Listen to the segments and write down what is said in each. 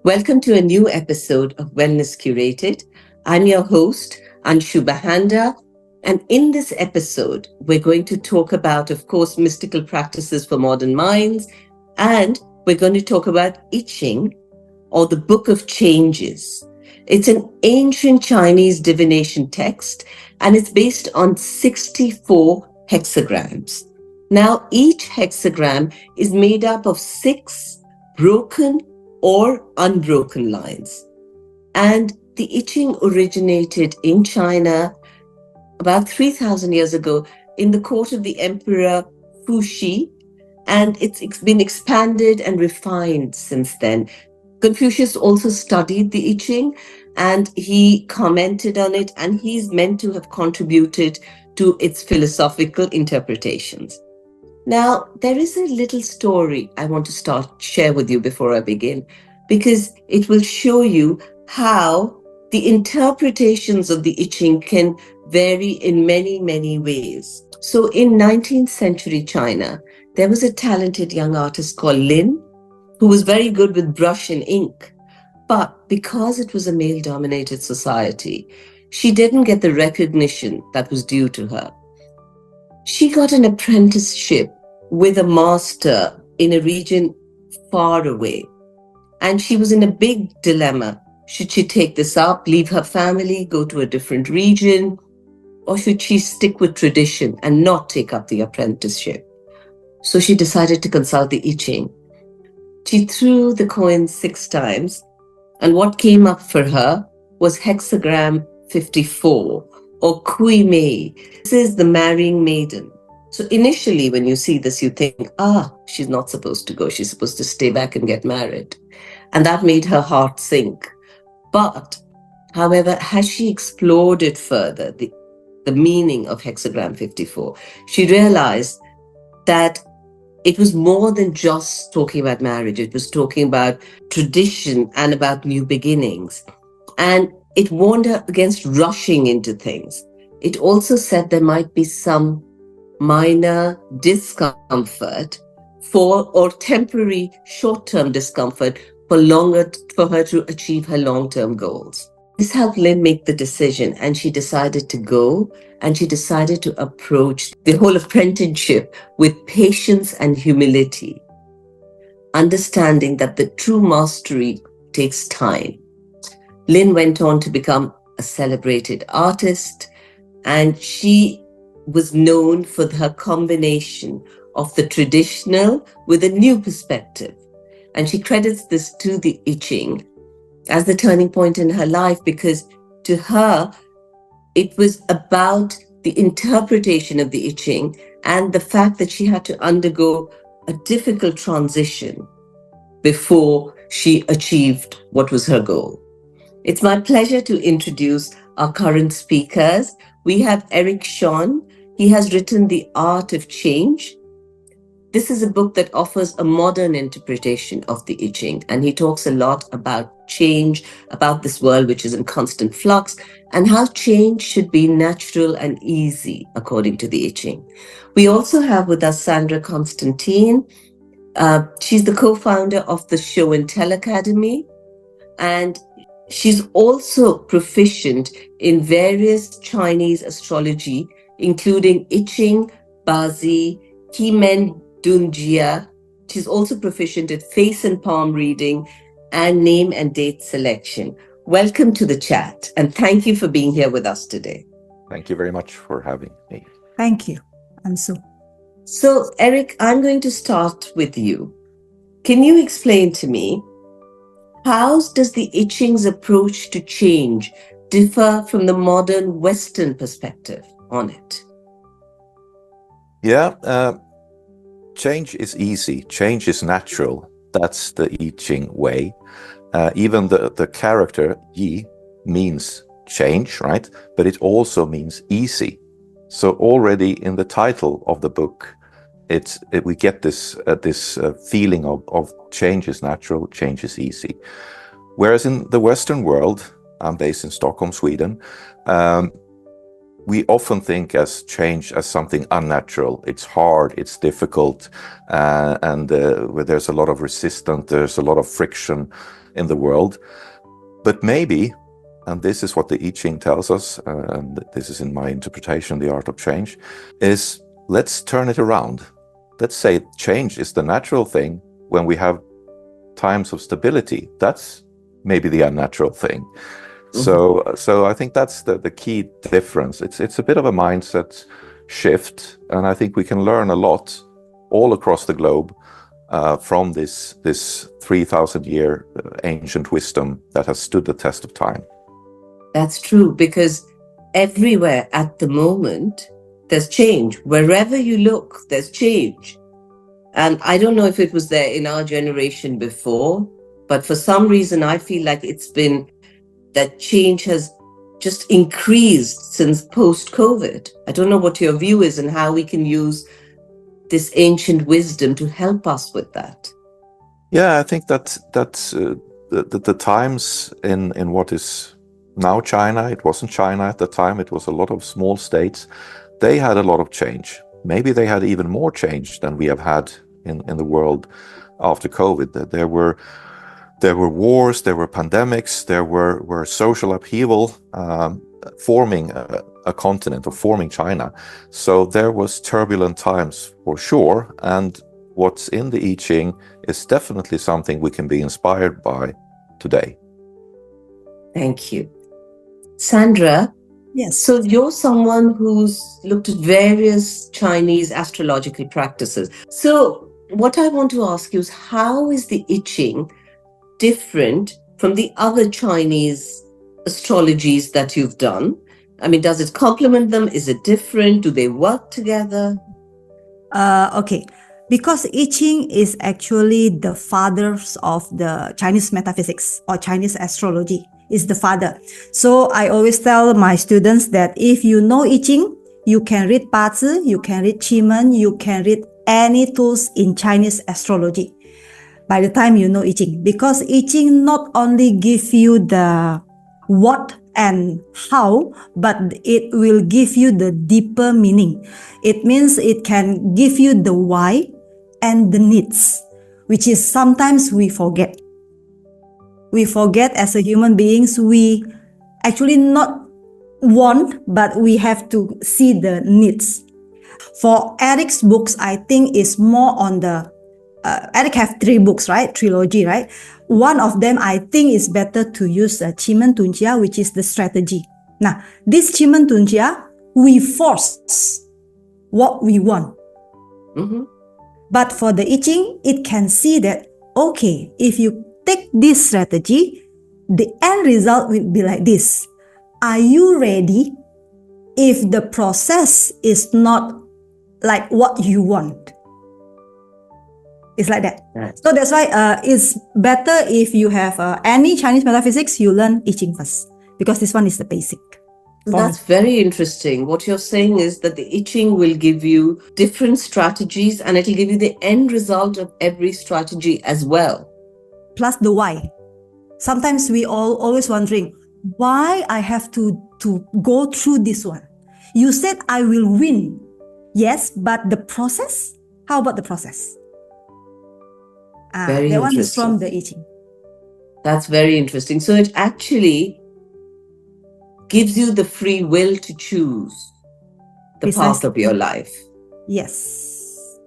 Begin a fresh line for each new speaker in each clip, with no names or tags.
Welcome to a new episode of Wellness Curated. I'm your host, Anshu Bahanda. And in this episode, we're going to talk about, of course, mystical practices for modern minds. And we're going to talk about I Ching, or the Book of Changes. It's an ancient Chinese divination text, and it's based on 64 hexagrams. Now, each hexagram is made up of 6 broken or unbroken lines. And the I Ching originated in China about 3,000 years ago in the court of the Emperor Fuxi, and it's been expanded and refined since then. Confucius also studied the I Ching and he commented on it, and he's meant to have contributed to its philosophical interpretations. Now, there is a little story I want to share with you before I begin, because it will show you how the interpretations of the I Ching can vary in many, many ways. So in 19th century China, there was a talented young artist called Lin, who was very good with brush and ink. But because it was a male-dominated society, she didn't get the recognition that was due to her. She got an apprenticeship with a master in a region far away. And she was in a big dilemma. Should she take this up, leave her family, go to a different region, or should she stick with tradition and not take up the apprenticeship? So she decided to consult the I Ching. She threw the coin 6 times, and what came up for her was hexagram 54, or Kui Mei. This is the marrying maiden. So initially, when you see this, you think, she's not supposed to go. She's supposed to stay back and get married. And that made her heart sink. But, however, as she explored it further, the meaning of hexagram 54, she realized that it was more than just talking about marriage. It was talking about tradition and about new beginnings. And it warned her against rushing into things. It also said there might be some minor discomfort or temporary short-term discomfort for her to achieve her long-term goals. This helped Lynn make the decision, and she decided to go, and she decided to approach the whole apprenticeship with patience and humility, understanding that the true mastery takes time. Lynn went on to become a celebrated artist, and she was known for her combination of the traditional with a new perspective. And she credits this to the I Ching as the turning point in her life, because to her, it was about the interpretation of the I Ching and the fact that she had to undergo a difficult transition before she achieved what was her goal. It's my pleasure to introduce our current speakers. We have Erik Schön. He has written The Art of Change. This is a book that offers a modern interpretation of the I Ching, and he talks a lot about change, about this world which is in constant flux, and how change should be natural and easy according to the I Ching. We also have with us Sandra Constantine. She's the co-founder of the Show and Tell Academy, and she's also proficient in various Chinese astrology, including I Ching, Bazi, Kimen Dunjia. She's also proficient at face and palm reading and name and date selection. Welcome to the chat, and thank you for being here with us today.
Thank you very much for having me.
Thank you, Anshu.
So, Erik, I'm going to start with you. Can you explain to me, how does the I Ching's approach to change differ from the modern Western perspective on it?
Change is easy. Change is natural. That's the I Ching way. Even the character Yi means change, right? But it also means easy. So already in the title of the book, we get this feeling of change is natural, change is easy. Whereas in the Western world, I'm based in Stockholm, Sweden, we often think as change as something unnatural. It's hard, it's difficult, and where there's a lot of resistance, there's a lot of friction. in the world. But maybe, and this is what the I Ching tells us, and this is in my interpretation, the art of change, is let's turn it around. Let's say change is the natural thing when we have times of stability. That's maybe the unnatural thing. So I think that's the key difference. It's a bit of a mindset shift, and I think we can learn a lot all across the globe from this 3,000-year ancient wisdom that has stood the test of time.
That's true, because everywhere at the moment, there's change. Wherever you look, there's change. And I don't know if it was there in our generation before, but for some reason, I feel like it's been that change has just increased since post-COVID. I don't know what your view is and how we can use this ancient wisdom to help us with that.
Yeah, I think that's the times in what is now China. It wasn't China at the time. It was a lot of small states. They had a lot of change. Maybe they had even more change than we have had in the world after COVID. There were wars, there were pandemics, there were social upheaval forming a continent or forming China. So there was turbulent times for sure. And what's in the I Ching is definitely something we can be inspired by today.
Thank you. Sandra,
Yes.
so you're someone who's looked at various Chinese astrological practices. So what I want to ask you is, how is the I Ching different from the other Chinese astrologies that you've done? I mean, does it complement them? Is it different? Do they work together?
Okay. Because I Ching is actually the fathers of the Chinese metaphysics or Chinese astrology. Is the father. So I always tell my students that if you know I Ching, you can read Bazi, you can read Qimeng, you can read any tools in Chinese astrology by the time you know I Ching. Because I Ching not only give you the what and how, but it will give you the deeper meaning. It means it can give you the why and the needs, which is sometimes we forget. We forget as a human beings, we actually not want, but we have to see the needs. For Erik's books, I think is more on the, Erik have 3 books, right? Trilogy, right? One of them, I think is better to use Qimeng Tunjia, which is the strategy. Now, this Qimeng Tunjia, we force what we want.
Mm-hmm.
But for the I Ching, it can see that, okay, if you take this strategy, the end result will be like this. Are you ready if the process is not like what you want? It's like that.
Right.
So that's why it's better if you have any Chinese metaphysics, you learn I Ching first, because this one is the basic.
That's very interesting. What you're saying is that the I Ching will give you different strategies and it'll give you the end result of every strategy as well.
Plus the why. Sometimes we always wondering why I have to go through this one. You said I will win. Yes, but the process? How about the process?
Very
that one is
interesting.
from the I Ching.
That's very interesting. So it actually gives you the free will to choose the path of your life.
Yes.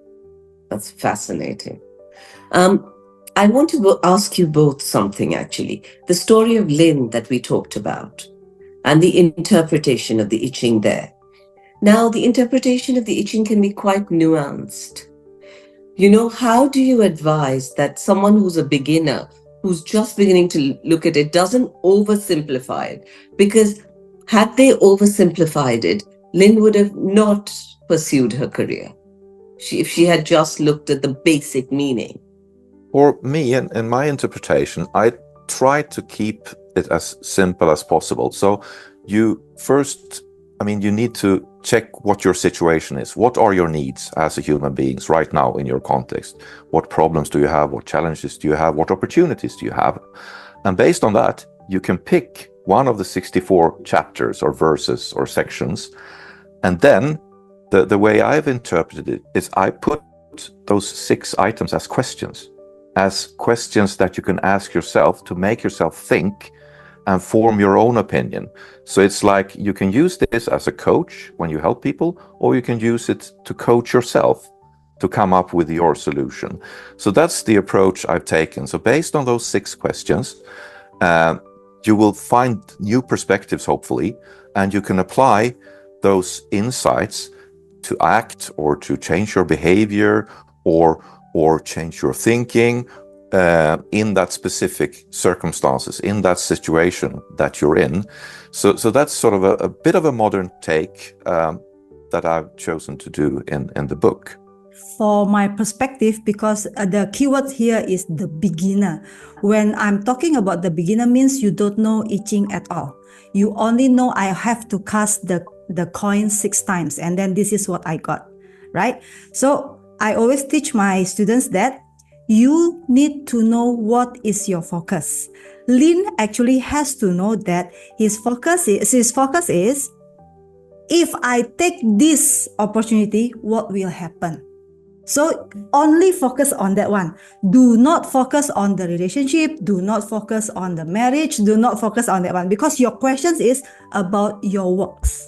That's fascinating. I want to ask you both something, actually. The story of Lin that we talked about and the interpretation of the I Ching there. Now, the interpretation of the I Ching can be quite nuanced. You know, how do you advise that someone who's a beginner, who's just beginning to look at it, doesn't oversimplify it? Because had they oversimplified it, Lin would have not pursued her career if she had just looked at the basic meaning.
For me, in my interpretation, I try to keep it as simple as possible. So you first, you need to check what your situation is. What are your needs as a human beings right now in your context? What problems do you have? What challenges do you have? What opportunities do you have? And based on that, you can pick one of the 64 chapters or verses or sections. And then the way I've interpreted it is I put those 6 items as questions. as questions that you can ask yourself to make yourself think and form your own opinion. So it's like you can use this as a coach when you help people, or you can use it to coach yourself to come up with your solution. So that's the approach I've taken. So based on those 6 questions, you will find new perspectives, hopefully, and you can apply those insights to act or to change your behavior or change your thinking in that specific circumstances, in that situation that you're in. So that's sort of a bit of a modern take that I've chosen to do in the book.
For my perspective, because the keyword here is the beginner. When I'm talking about the beginner means you don't know I Ching at all. You only know I have to cast the coin 6 times and then this is what I got, right? So I always teach my students that you need to know what is your focus. Lin actually has to know that his focus is if I take this opportunity, what will happen? So only focus on that one. Do not focus on the relationship. Do not focus on the marriage. Do not focus on that one because your questions is about your works.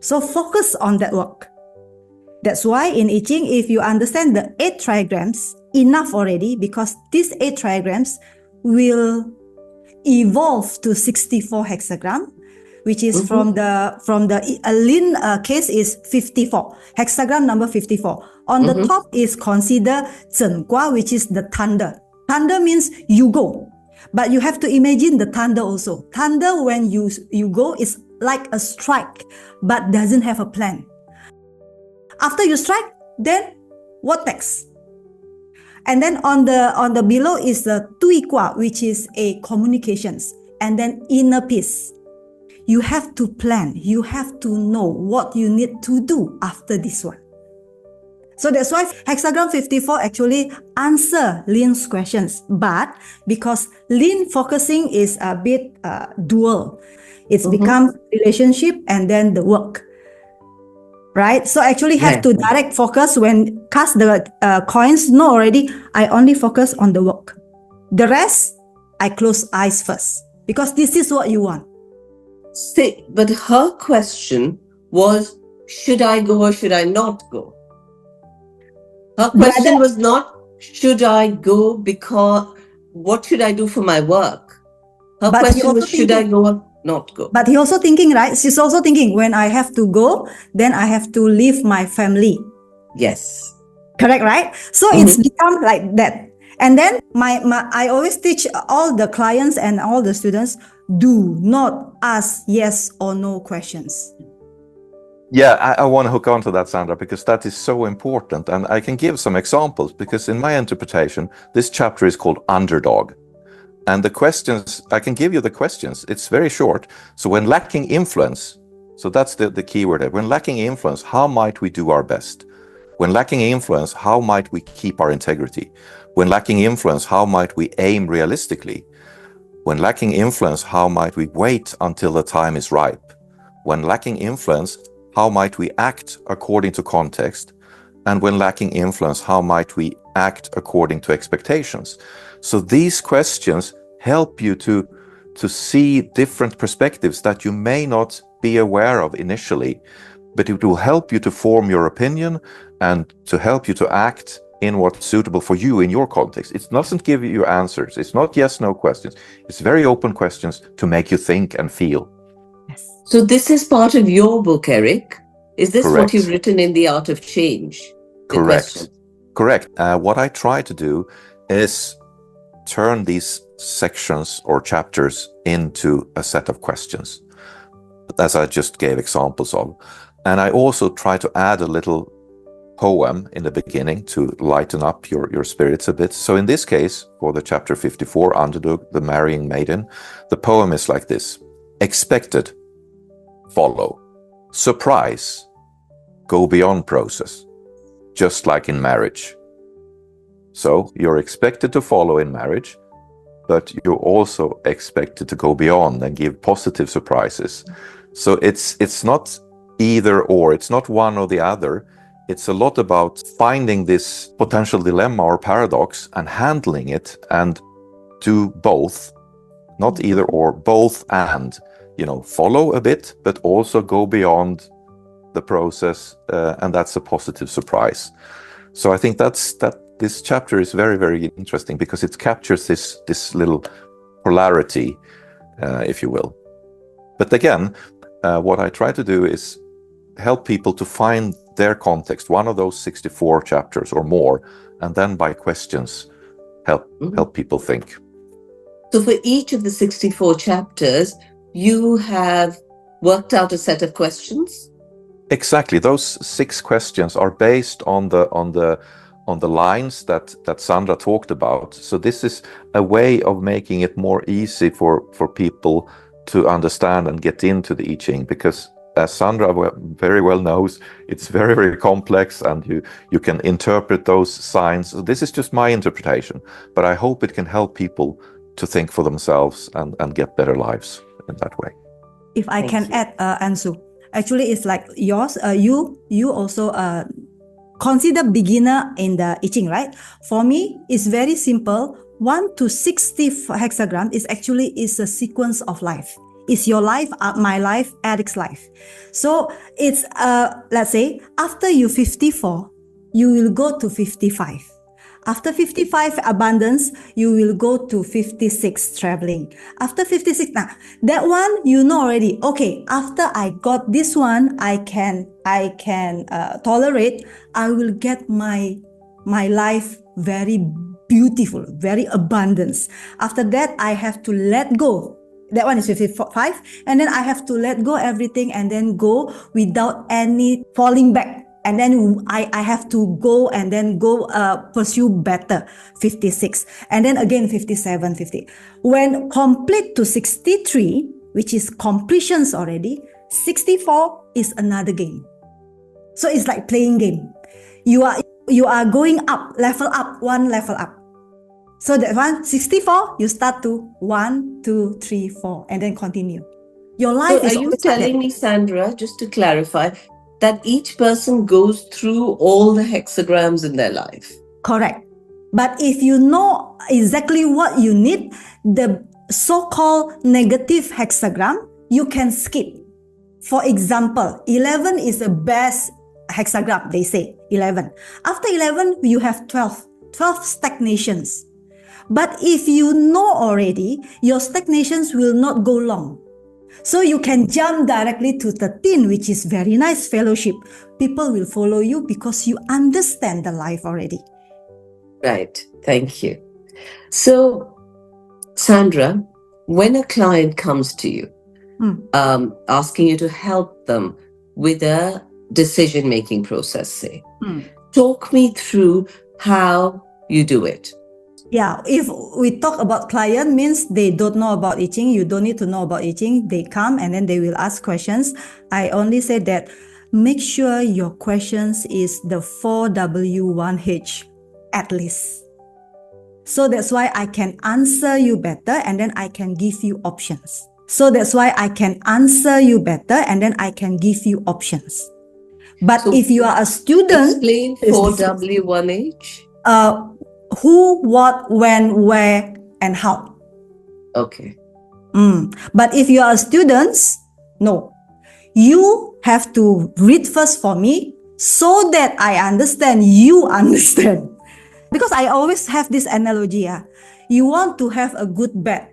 So focus on that work. That's why in I Ching, if you understand the 8 trigrams, enough already, because these 8 trigrams will evolve to 64 hexagram, which is from the Lin case is 54, hexagram number 54. On the top is consider Zhengguo, which is the thunder. Thunder means you go, but you have to imagine the thunder also. Thunder, when you go, is like a strike, but doesn't have a plan. After you strike, then what next? And then on the below is the Tuikua, which is a communications, and then inner peace. You have to plan. You have to know what you need to do after this one. So that's why hexagram 54 actually answer Lin's questions. But because Lin focusing is a bit dual, it's become relationship and then the work. Right? So actually have to direct focus when cast the coins. No, already, I only focus on the work. The rest, I close eyes first. Because this is what you want.
See, but her question was, should I go or should I not go? Her question was not, should I go because, what should I do for my work? Her question was, should I go or not go?
But he also thinking, right? She's also thinking, when I have to go, then I have to leave my family.
Yes.
Correct, right? So it's become like that. And then I always teach all the clients and all the students, do not ask yes or no questions.
Yeah, I want to hook on to that, Sandra, because that is so important. And I can give some examples because in my interpretation, this chapter is called Underdog. And the questions, I can give you the questions. It's very short. So when lacking influence, so that's the key word there. When lacking influence, how might we do our best? When lacking influence, how might we keep our integrity? When lacking influence, how might we aim realistically? When lacking influence, how might we wait until the time is ripe? When lacking influence, how might we act according to context? And when lacking influence, how might we act according to expectations? So these questions help you to see different perspectives that you may not be aware of initially, but it will help you to form your opinion and to help you to act in what's suitable for you in your context. It doesn't give you answers. It's not yes, no questions. It's very open questions to make you think and feel.
Yes.
So this is part of your book, Erik. Is this
Correct.
what you've written in The Art of Change?
Correct. Correct. What I try to do is turn these sections or chapters into a set of questions, as I just gave examples of. And I also try to add a little poem in the beginning to lighten up your spirits a bit. So in this case, for the chapter 54, Underdog, the Marrying Maiden, the poem is like this. Expected, follow. Surprise, go beyond process, just like in marriage. So you're expected to follow in marriage, but you're also expected to go beyond and give positive surprises. So it's not either or, it's not one or the other. it's a lot about finding this potential dilemma or paradox and handling it, and do both, not either or, both, and follow a bit but also go beyond the process, and that's a positive surprise. So I think that this chapter is very, very interesting because it captures this little polarity, if you will. But again, what I try to do is help people to find their context, one of those 64 chapters or more, and then by questions help people think.
So for each of the 64 chapters, you have worked out a set of questions?
Exactly. Those 6 questions are based on the lines that Sandra talked about. So this is a way of making it more easy for people to understand and get into the I Ching, because as Sandra very well knows, it's very, very complex, and you can interpret those signs. So this is just my interpretation, but I hope it can help people to think for themselves and get better lives in that way.
If I can add, Anshu, actually it's like yours. You also consider beginner in the I Ching, right? For me, it's very simple. 1 to 60 hexagram is a sequence of life. It's your life, my life, Erik's life. So it's let's say after you 54, you will go to 55. After 55 abundance, you will go to 56 traveling. After 56, now that one you know already. Okay, after I got this one, I can tolerate. I will get my life very beautiful, very abundance. After that, I have to let go. That one is 55, and then I have to let go everything and then go without any falling back. And then I have to go and then go pursue better, 56. And then again 57, 50. When complete to 63, which is completions already, 64 is another game. So it's like playing game. You are going up, one level up. So that one, 64, you start to 1, 2, 3, 4, and then continue. Your life
so
is
are you
always
telling me, Sandra, just to clarify, that each person goes through all the hexagrams in their life?
Correct. But if you know exactly what you need, the so-called negative hexagram, you can skip. For example, 11 is the best hexagram, they say, 11. After 11, you have 12 stagnations. But if you know already, your stagnations will not go long. So you can jump directly to 13, which is very nice, fellowship. People will follow you because you understand the life already.
Right. Thank you. So, Sandra, when a client comes to you, asking you to help them with a decision-making process, say, talk me through how you do it.
Yeah, if we talk about client, means they don't know about I Ching. You don't need to know about I Ching. They come and then they will ask questions. I only say that make sure your questions is the 4W1H at least. So that's why I can answer you better and then I can give you options. But so if you are a student,
explain 4W1H.
Who, what, when, where, and how.
Okay.
But if you are a student, no. You have to read first for me so that I understand, you understand. Because I always have this analogy. You want to have a good bed,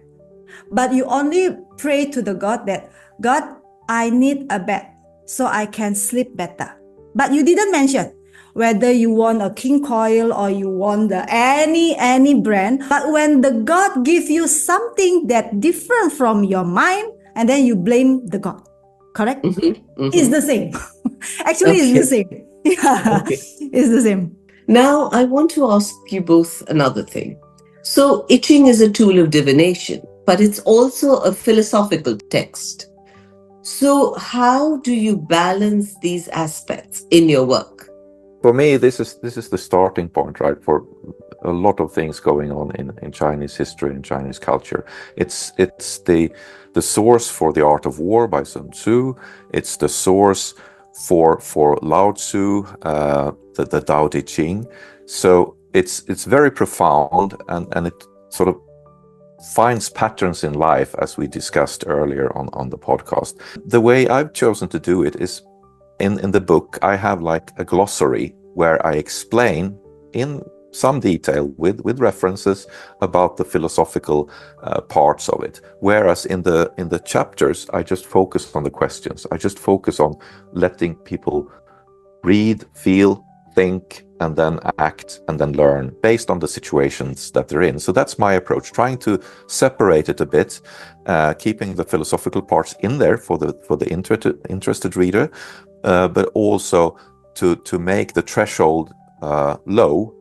but you only pray to the God that, God, I need a bed so I can sleep better. But you didn't mention whether you want a king coil or you want any brand. But when the God gives you something that different from your mind, and then you blame the God, correct? It's the same. Actually, it's the same. Yeah, it's the same.
Now, I want to ask you both another thing. So, I Ching is a tool of divination, but it's also a philosophical text. So, how do you balance these aspects in your work?
For me, this is the starting point, right, for a lot of things going on in Chinese history and Chinese culture. It's the source for the art of war by Sun Tzu. It's the source for Lao Tzu, the Tao Te Ching. So it's very profound, and it sort of finds patterns in life, as we discussed earlier on the podcast. The way I've chosen to do it is in the book, I have like a glossary where I explain in some detail with references about the philosophical parts of it. Whereas in the chapters, I just focus on the questions. I just focus on letting people read, feel, think, and then act, and then learn based on the situations that they're in. So that's my approach, trying to separate it a bit, keeping the philosophical parts in there for the interested reader, but also to make the threshold low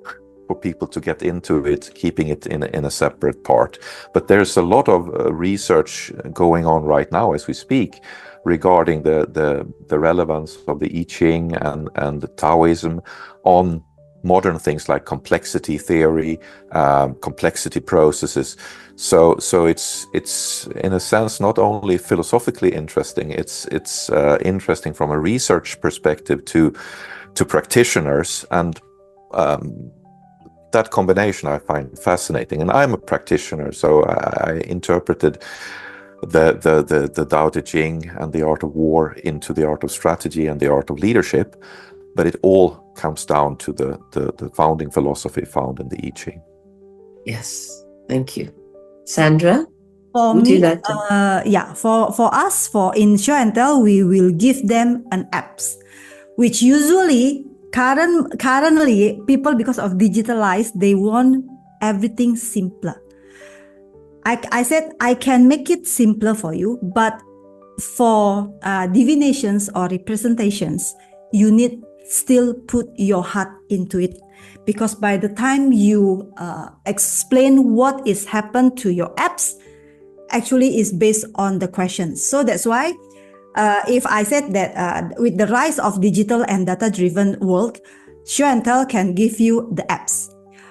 for people to get into it, keeping it in a separate part. But there's a lot of research going on right now as we speak regarding the relevance of the I Ching and the Taoism on modern things like complexity theory, complexity processes. So it's in a sense not only philosophically interesting, it's interesting from a research perspective to practitioners, and that combination I find fascinating. And I'm a practitioner, so I interpreted the Tao Te Ching and the art of war into the art of strategy and the art of leadership, but it all comes down to the founding philosophy found in the I Ching.
Yes, thank you. Sandra,
For
would
me,
you like to?
for us, in Show and Tell, we will give them an apps, which usually currently people, because of digitalized, they want everything simpler. I said I can make it simpler for you, but for divinations or representations, you need still put your heart into it, because by the time you explain what is happened to your apps, actually is based on the questions. So that's why if I said that with the rise of digital and data-driven world, Show and Tell can give you the apps,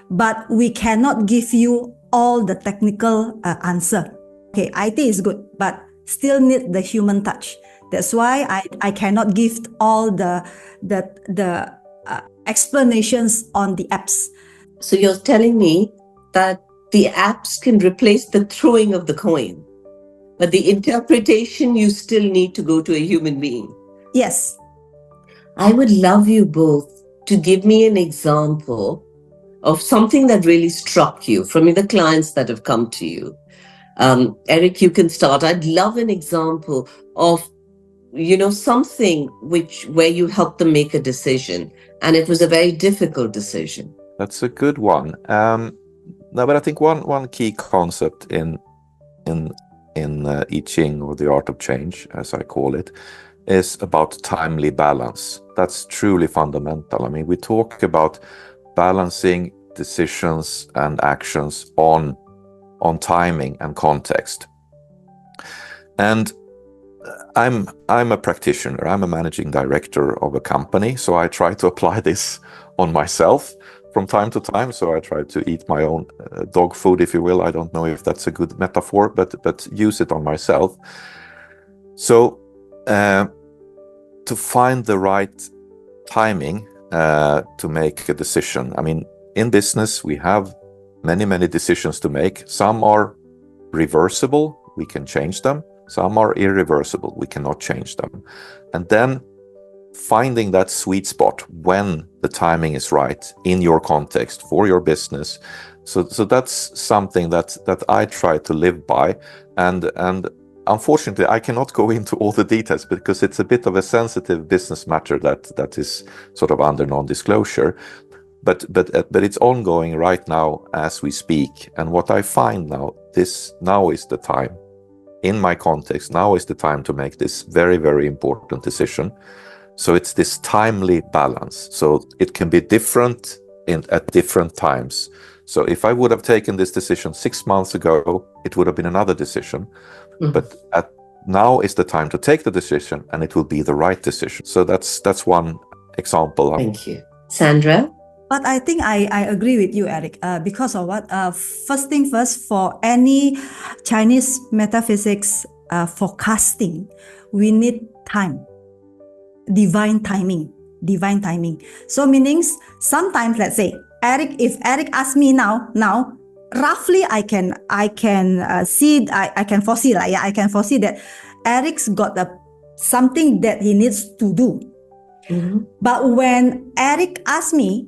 but we cannot give you all the technical answer. Okay, IT is good, but still need the human touch. That's why I cannot give all the explanations on the apps.
So you're telling me that the apps can replace the throwing of the coin, but the interpretation, you still need to go to a human being.
Yes.
I would love you both to give me an example of something that really struck you from the clients that have come to you. Erik, you can start. I'd love an example of, something where you helped them make a decision, and it was a very difficult decision.
That's a good one. No, but I think one key concept in I Ching, or the art of change, as I call it, is about timely balance. That's truly fundamental. I mean, we talk about balancing decisions and actions on timing and context. And I'm a practitioner. I'm a managing director of a company, so I try to apply this on myself from time to time. So I try to eat my own dog food, if you will. I don't know if that's a good metaphor, but use it on myself. So to find the right timing to make a decision. I mean, in business, we have many decisions to make. Some are reversible, we can change them. Some are irreversible, we cannot change them. And then finding that sweet spot when the timing is right in your context for your business. So that's something that I try to live by. And unfortunately, I cannot go into all the details because it's a bit of a sensitive business matter that is sort of under non-disclosure. But it's ongoing right now as we speak. And what I find now is the time. In my context, now is the time to make this very, very important decision. So it's this timely balance. So it can be different at different times. So if I would have taken this decision 6 months ago, it would have been another decision. Mm-hmm. But now is the time to take the decision, and it will be the right decision. So that's one example.
Thank you. Sandra?
But I think I agree with you, Erik, because of what? First thing first, for any Chinese metaphysics forecasting, we need time. divine timing. So meanings sometimes, let's say, if Erik asks me now, roughly I can see, I can foresee, I can foresee that Erik's got something that he needs to do.
Mhm.
But when Erik asks me,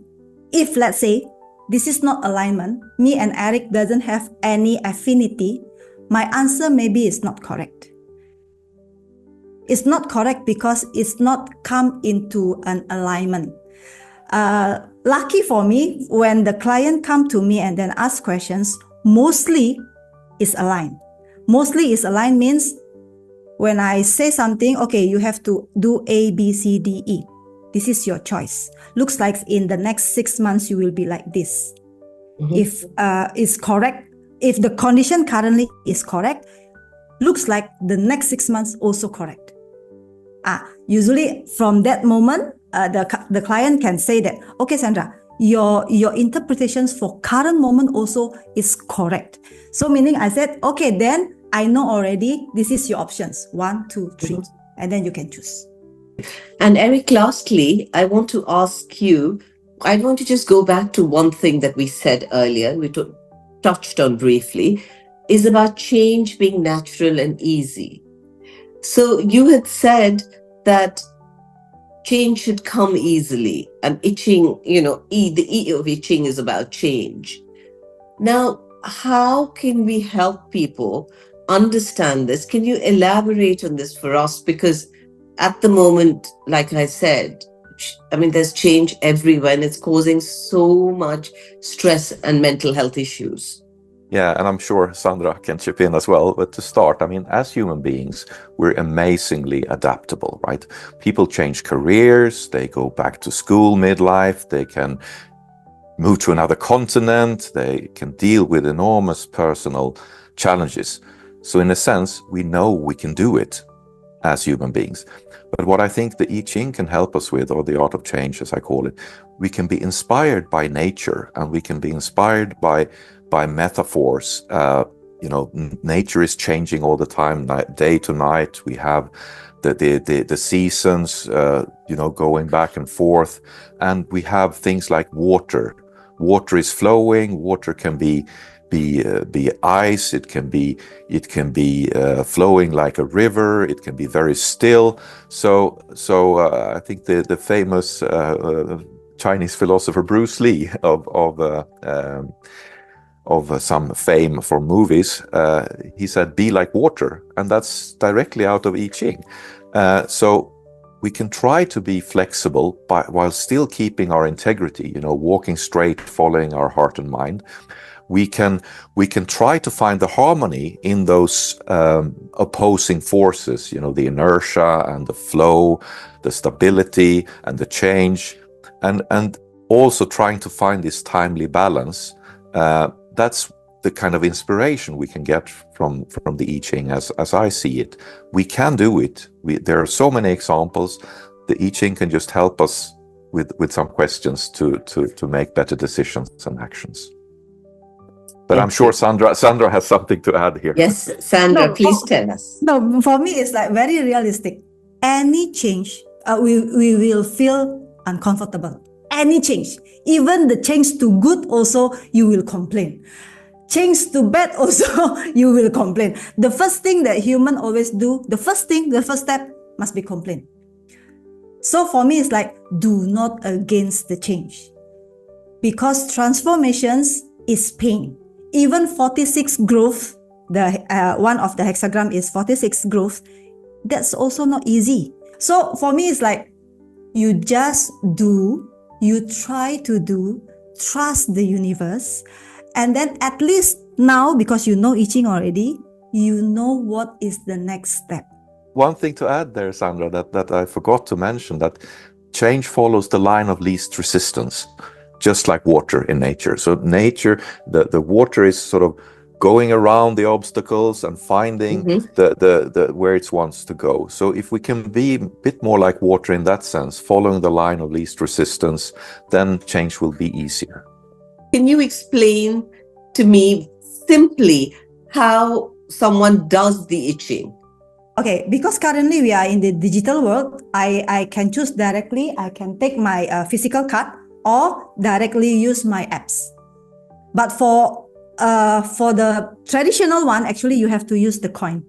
if let's say this is not alignment, me and Erik doesn't have any affinity, my answer maybe is not correct. It's not correct because it's not come into an alignment. Lucky for me, when the client come to me and then ask questions, mostly is aligned. Mostly is aligned means when I say something, okay, you have to do A, B, C, D, E. This is your choice. Looks like in the next 6 months, you will be like this.
Mhm.
If it's correct, if the condition currently is correct, looks like the next 6 months also correct. Usually from that moment, the client can say that, okay, Sandra, your interpretations for current moment also is correct. So meaning I said, okay, then I know already this is your options, 1, 2, 3, and then you can choose.
And Erik, lastly, I want to ask you, I want to just go back to one thing that we said earlier, we touched on briefly, is about change being natural and easy. So you had said that change should come easily, and I Ching, the E of I Ching is about change. Now, how can we help people understand this? Can you elaborate on this for us? Because at the moment, like I said, there's change everywhere and it's causing so much stress and mental health issues.
Yeah, and I'm sure Sandra can chip in as well. But to start, as human beings, we're amazingly adaptable, right? People change careers, they go back to school midlife, they can move to another continent, they can deal with enormous personal challenges. So in a sense, we know we can do it as human beings. But what I think the I Ching can help us with, or the art of change, as I call it, we can be inspired by nature, and we can be inspired by metaphors. Nature is changing all the time, day to night. We have the seasons, going back and forth, and we have things like water. Water is flowing. Water can be ice. It can be flowing like a river. It can be very still. So I think the famous Chinese philosopher Bruce Lee of some fame for movies, he said, "Be like water," and that's directly out of I Ching. So we can try to be flexible while still keeping our integrity. Walking straight, following our heart and mind. We can try to find the harmony in those opposing forces. The inertia and the flow, the stability and the change, and also trying to find this timely balance. That's the kind of inspiration we can get from the I Ching as I see it. We can do it. There are so many examples. The I Ching can just help us with some questions to make better decisions and actions. But I'm sure Sandra has something to add here.
Yes, Sandra, please tell us.
No, for me, it's like very realistic. Any change, we will feel uncomfortable. Any change, even the change to good also, you will complain. Change to bad also, you will complain. The first thing that human always do, the first step must be complain. So for me, it's like, do not against the change. Because transformations is pain. Even 46 growth, one of the hexagram is 46 growth, that's also not easy. So for me, it's like, you just do, you try to do, trust the universe, and then at least now, because you know I Ching already, you know what is the next step.
One thing to add there, Sandra, that I forgot to mention, that change follows the line of least resistance, just like water in nature. So nature, the water is sort of going around the obstacles and finding the where it wants to go. So if we can be a bit more like water in that sense, following the line of least resistance, then change will be easier.
Can you explain to me simply how someone does the I Ching?
Okay, because currently we are in the digital world, I can choose directly. I can take my physical card or directly use my apps. But for the traditional one, actually, you have to use the coin.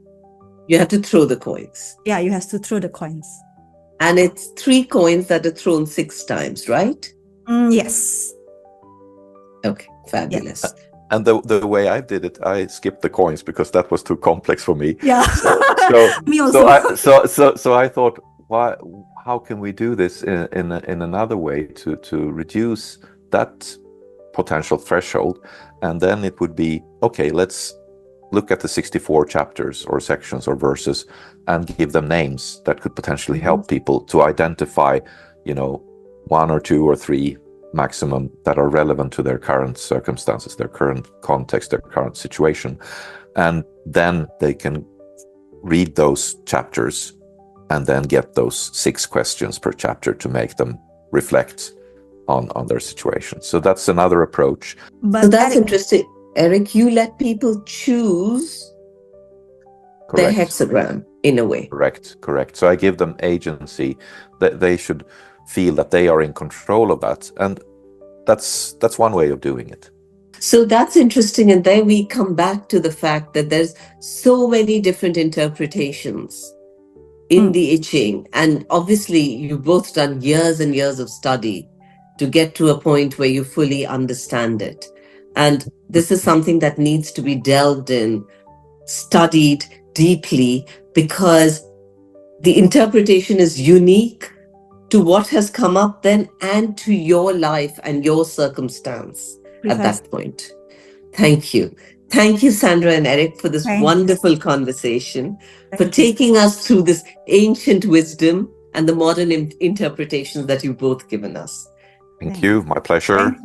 You have to throw the coins.
Yeah, you have to throw the coins.
And it's 3 coins that are thrown 6 times, right?
Yes.
Okay, fabulous.
And the way I did it, I skipped the coins because that was too complex for me.
Yeah. Me also.
So I thought, why? How can we do this in another way to reduce that potential threshold? And then it would be, okay, let's look at the 64 chapters or sections or verses and give them names that could potentially help people to identify, 1 or 2 or 3 maximum that are relevant to their current circumstances, their current context, their current situation. And then they can read those chapters and then get those 6 questions per chapter to make them reflect on their situation. So that's another approach.
So that's interesting. Erik, you let people choose their hexagram in a way.
Correct. So I give them agency, that they should feel that they are in control of that. And that's one way of doing it.
So that's interesting. And then we come back to the fact that there's so many different interpretations in the I Ching. And obviously, you've both done years and years of study to get to a point where you fully understand it. And this is something that needs to be delved in, studied deeply, because the interpretation is unique to what has come up then and to your life and your circumstance at that point. Thank you. Thank you, Sandra and Erik, for this wonderful conversation, for taking us through this ancient wisdom and the modern interpretations that you've both given us.
Thank you. My pleasure.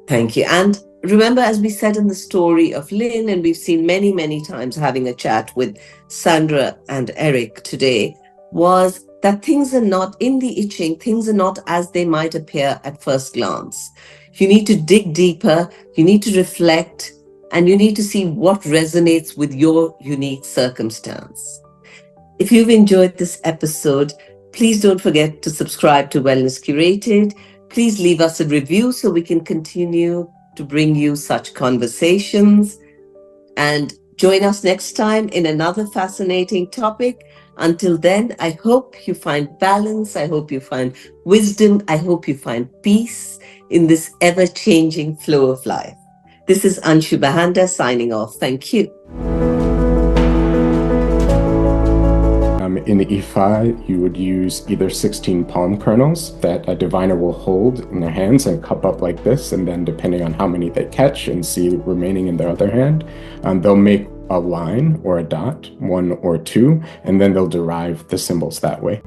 Thank you. And remember, as we said in the story of Lynn, and we've seen many, many times having a chat with Sandra and Erik today, was that things are not, in the I Ching, things are not as they might appear at first glance. You need to dig deeper, you need to reflect, and you need to see what resonates with your unique circumstance. If you've enjoyed this episode, please don't forget to subscribe to Wellness Curated. Please leave us a review so we can continue to bring you such conversations. And join us next time in another fascinating topic. Until then, I hope you find balance. I hope you find wisdom. I hope you find peace in this ever-changing flow of life. This is Anshu Bahanda signing off. Thank you.
In the Ifa, you would use either 16 palm kernels that a diviner will hold in their hands and cup up like this, and then depending on how many they catch and see remaining in their other hand, they'll make a line or a dot, 1 or 2, and then they'll derive the symbols that way.